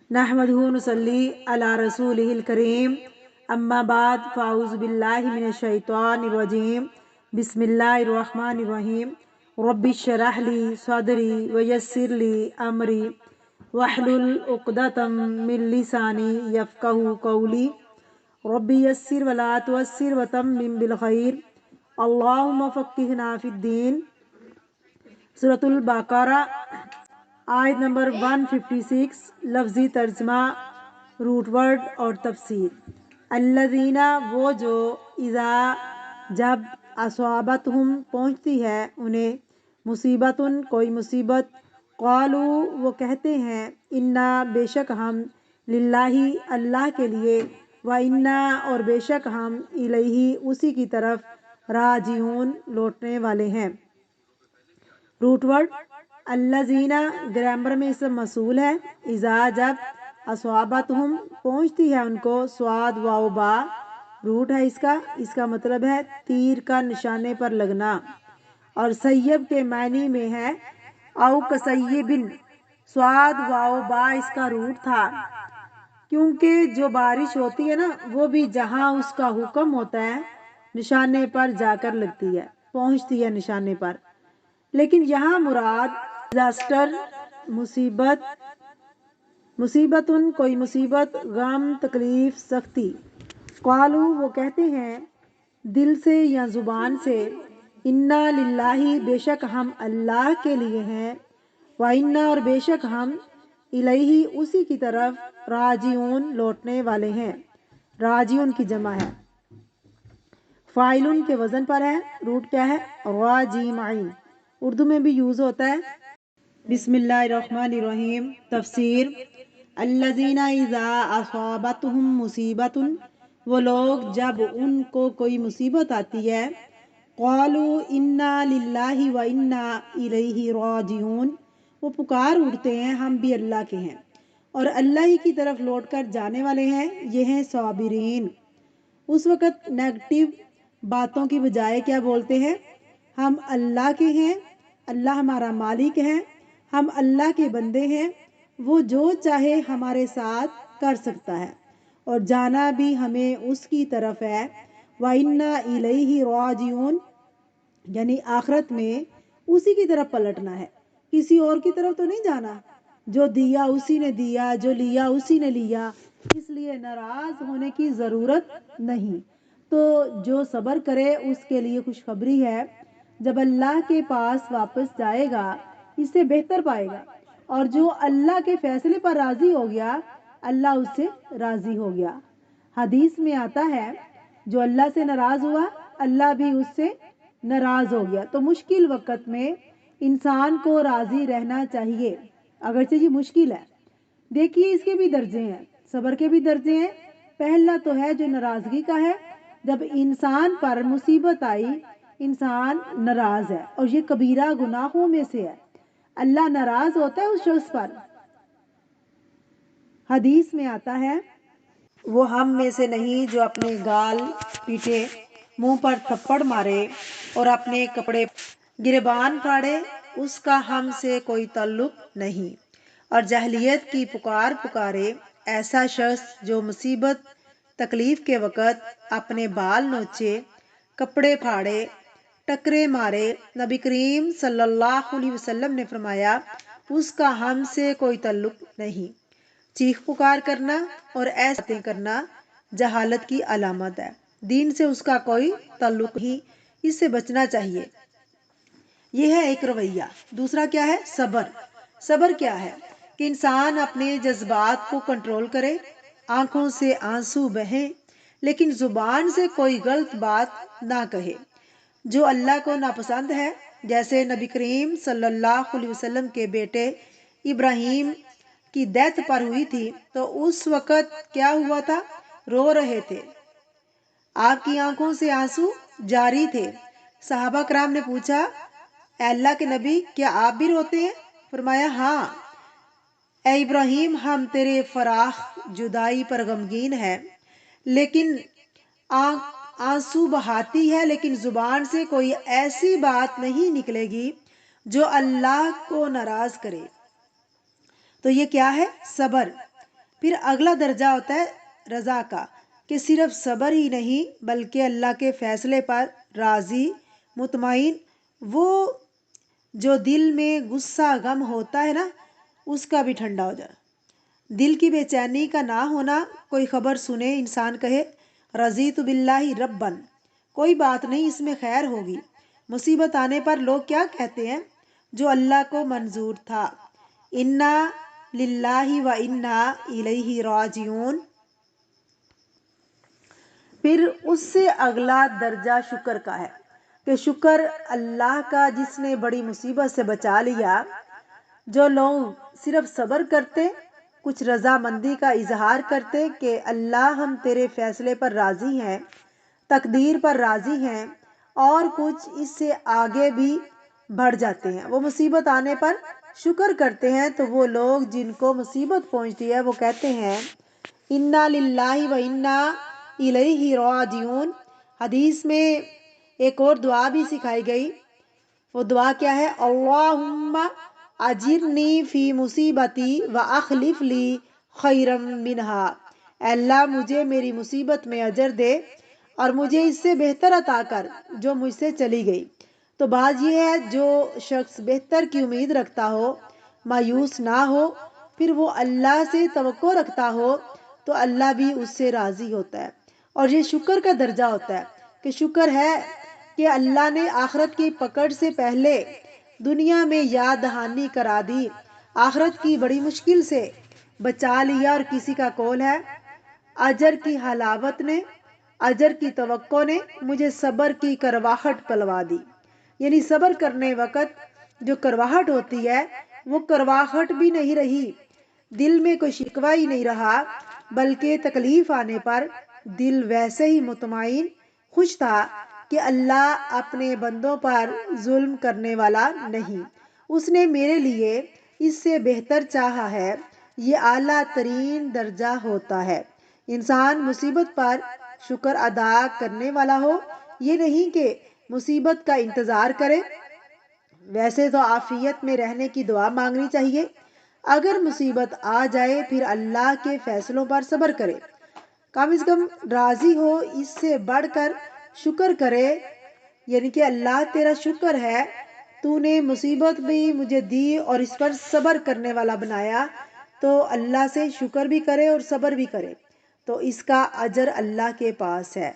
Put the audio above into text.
नहमदुहु नुसल्ली अला रसूलिहिल करीम अम्मा बाद फ़ाऊज़ु बिल्लाहि मिनश शैतानिर रजीम बिस्मिल्लाहिर रहमानिर रहीम रब्बि इश्रह ली सदरी व यस्सिर ली अमरी वहलुल उक़दतम मिन लिसानी यफ़क़हू क़ौली रब्बि यस्सिर वला तुअस्सिर व तम्मिम बिल खैर अल्लाहुम्मा फ़क़्क़िहना फ़िद्दीन। सूरतुल बक़रा आयत नंबर 156। लफ्ज़ी तर्जमा, रूट वर्ड और तफसीर। अल्लज़ीना वो जो, इज़ा जब, अस्वाबतहुम पहुँचती है उन्हें, मुसीबतुन कोई मुसीबत, क़ालू वो कहते हैं, इन्ना बेशक हम, लिल्लाही अल्लाह के लिए, व इन्ना और बेशक हम, इलैही उसी की तरफ, राजिऊन लौटने वाले हैं। रूट वर्ड अल्लज़ीना ग्रामर में इसम मसूल है। इज़ा जब, अस्वाबतहुम पहुँचती है उनको, स्वाद वाव बा रूट है इसका मतलब है तीर का निशाने पर लगना। और सैयब के मायने में है औ कसय्यबिन, स्वाद वाव बा इसका रूट था, क्योंकि जो बारिश होती है ना वो भी जहाँ उसका हुक्म होता है निशाने पर जाकर लगती है, पहुँचती है निशाने पर। लेकिन यहाँ मुराद डिजास्टर, मुसीबत, मुसीबतुन कोई मुसीबत, गम तकलीफ सख्ती। क़ालू वो कहते हैं दिल से या ज़ुबान से, इन्ना लिल्लाही बेशक हम अल्लाह के लिए हैं, व इन्ना और बेशक हम, इलैही उसी की तरफ, राजिऊन लौटने वाले हैं। राजिऊन की जमा है, फ़ाइलुन के वज़न पर है। रूट क्या है? राजीम आइन। उर्दू में भी यूज़ होता है। बिस्मिल्लाहिर्रहमानिर्रहीम। तफसीर अल्लज़ीना इज़ा अस्वाबतहुम मुसीबतुन, वो लोग जब उनको कोई मुसीबत आती है, क़ालू इन्ना लिल्लाहि व इन्ना इलैहि राजिऊन, वो पुकार उठते हैं हम भी अल्लाह के हैं और अल्लाह ही की तरफ लौट कर जाने वाले हैं। ये हैं साबिरीन। उस वक़्त नेगेटिव बातों की बजाय क्या बोलते हैं? हम अल्लाह के हैं, अल्लाह हमारा मालिक है, हम अल्लाह के बंदे हैं, वो जो चाहे हमारे साथ कर सकता है और जाना भी हमें उसकी तरफ है। व इन्ना इलैहि राजिऊन, यानी आखिरत में उसी की तरफ पलटना है, किसी और की तरफ तो नहीं जाना। जो दिया उसी ने दिया, जो लिया उसी ने लिया, इसलिए नाराज होने की ज़रूरत नहीं। तो जो सब्र करे उसके लिए खुशखबरी है, जब अल्लाह के पास वापस जाएगा इससे बेहतर पाएगा। और जो अल्लाह के फैसले पर राज़ी हो गया, अल्लाह उससे राज़ी हो गया। हदीस में आता है जो अल्लाह से नाराज़ हुआ, अल्लाह भी उससे नाराज़ हो गया। तो मुश्किल वक़्त में इंसान को राज़ी रहना चाहिए, अगरचे ये मुश्किल है। देखिए इसके भी दर्जे हैं, सब्र के भी दर्जे हैं। पहला तो है जो नाराज़गी का है, जब इंसान पर मुसीबत आई, इंसान नाराज़ है और ये कबीरा गुनाहों में से है। अल्लाह नाराज़ होता है उस शख्स पर। हदीस में आता है वो हम में से नहीं जो अपने गाल पीटे, मुंह पर थप्पड़ मारे और अपने कपड़े गिरबान फाड़े, उसका हम से कोई ताल्लुक नहीं। और जहलियत की पुकार पुकारे, ऐसा शख्स जो मुसीबत तकलीफ के वक़्त अपने बाल नोचे, कपड़े फाड़े, टकरे मारे, नबी करीम सल्लल्लाहु अलैहि वसल्लम ने फरमाया उसका हम से कोई ताल्लुक नहीं। चीख पुकार करना और ऐसी बातें करना जहालत की अलामत है, दीन से उसका कोई ताल्लुक नहीं, इससे बचना चाहिए। यह है एक रवैया। दूसरा क्या है? सब्र। सब्र क्या है कि इंसान अपने जज्बात को कंट्रोल करे, आंखों से आंसू बहें लेकिन जुबान से कोई गलत बात ना कहे जो अल्लाह को नापसंद है। जैसे नबी करीम सल्लल्लाहु अलैहि वसल्लम के बेटे इब्राहिम की डेथ पर हुई थी, तो उस वक़्त क्या हुआ था? रो रहे थे, आपकी आंखों से आंसू जारी थे। सहाबा कराम ने पूछा, अल्लाह के नबी क्या आप भी रोते हैं? फरमाया हाँ ए इब्राहिम, हम तेरे फराख जुदाई पर गमगीन है, लेकिन आंसू बहाती है, लेकिन जुबान से कोई ऐसी बात नहीं निकलेगी जो अल्लाह को नाराज करे। तो ये क्या है? सब्र। پھر اگلا درجہ ہوتا ہے رضا کا، کہ صرف صبر ہی نہیں بلکہ اللہ کے فیصلے پر راضی مطمئن، وہ جو دل میں غصہ غم ہوتا ہے نا اس کا بھی ٹھنڈا ہو جائے، دل کی بے چینی کا نہ ہونا، کوئی خبر سنے انسان کہے رضیت باللہ ربن، کوئی بات نہیں اس میں خیر ہوگی، مصیبت آنے پر لوگ کیا کہتے ہیں؟ جو اللہ کو منظور تھا، انا للہ و انا الیہ راجعون۔ پھر اس سے اگلا درجہ شکر کا ہے، کہ شکر اللہ کا جس نے بڑی مصیبت سے بچا لیا۔ جو لوگ صرف صبر کرتے، کچھ رضامندی کا اظہار کرتے کہ اللہ ہم تیرے فیصلے پر راضی ہیں، تقدیر پر راضی ہیں، اور کچھ اس سے آگے بھی بڑھ جاتے ہیں، وہ مصیبت آنے پر شکر کرتے ہیں، تو وہ لوگ جن کو مصیبت پہنچتی ہے وہ کہتے ہیں انا للہ و انا الیہ راجعون۔ حدیث میں ایک اور دعا بھی سکھائی گئی، وہ دعا کیا ہے؟ اللہم اجرنی فی مصیبتی واخلف لی خیرا منہا، اے اللہ مجھے میری مصیبت میں اجر دے اور مجھے اس سے بہتر عطا کر جو مجھ سے چلی گئی۔ تو بات یہ ہے جو شخص بہتر کی امید رکھتا ہو، مایوس نہ ہو، پھر وہ اللہ سے توقع رکھتا ہو تو اللہ بھی اس سے راضی ہوتا ہے، اور یہ شکر کا درجہ ہوتا ہے کہ شکر ہے کہ اللہ نے آخرت کی پکڑ سے پہلے دنیا میں یاد دہانی کرا دی، آخرت کی بڑی مشکل سے بچا لیا۔ اور کسی کا قول ہے اجر کی حلاوت نے، اجر کی توقع نے مجھے صبر کی کرواہٹ پلوا دی، یعنی صبر کرنے وقت جو کرواہٹ ہوتی ہے وہ کرواہٹ بھی نہیں رہی، دل میں کوئی شکوہ ہی نہیں رہا، بلکہ تکلیف آنے پر دل ویسے ہی مطمئن خوش تھا کہ اللہ اپنے بندوں پر ظلم کرنے والا نہیں، اس نے میرے لیے اس سے بہتر چاہا ہے۔ یہ اعلیٰ ترین درجہ ہوتا ہے، انسان مصیبت پر شکر ادا کرنے والا ہو، یہ نہیں کہ مصیبت کا انتظار کرے۔ ویسے تو عافیت میں رہنے کی دعا مانگنی چاہیے، اگر مصیبت آ جائے پھر اللہ کے فیصلوں پر صبر کرے، کم از کم راضی ہو، اس سے بڑھ کر شکر کرے، یعنی کہ اللہ تیرا شکر ہے تو نے مصیبت بھی مجھے دی اور اس پر صبر کرنے والا بنایا، تو اللہ سے شکر بھی کرے اور صبر بھی کرے، تو اس کا اجر اللہ کے پاس ہے۔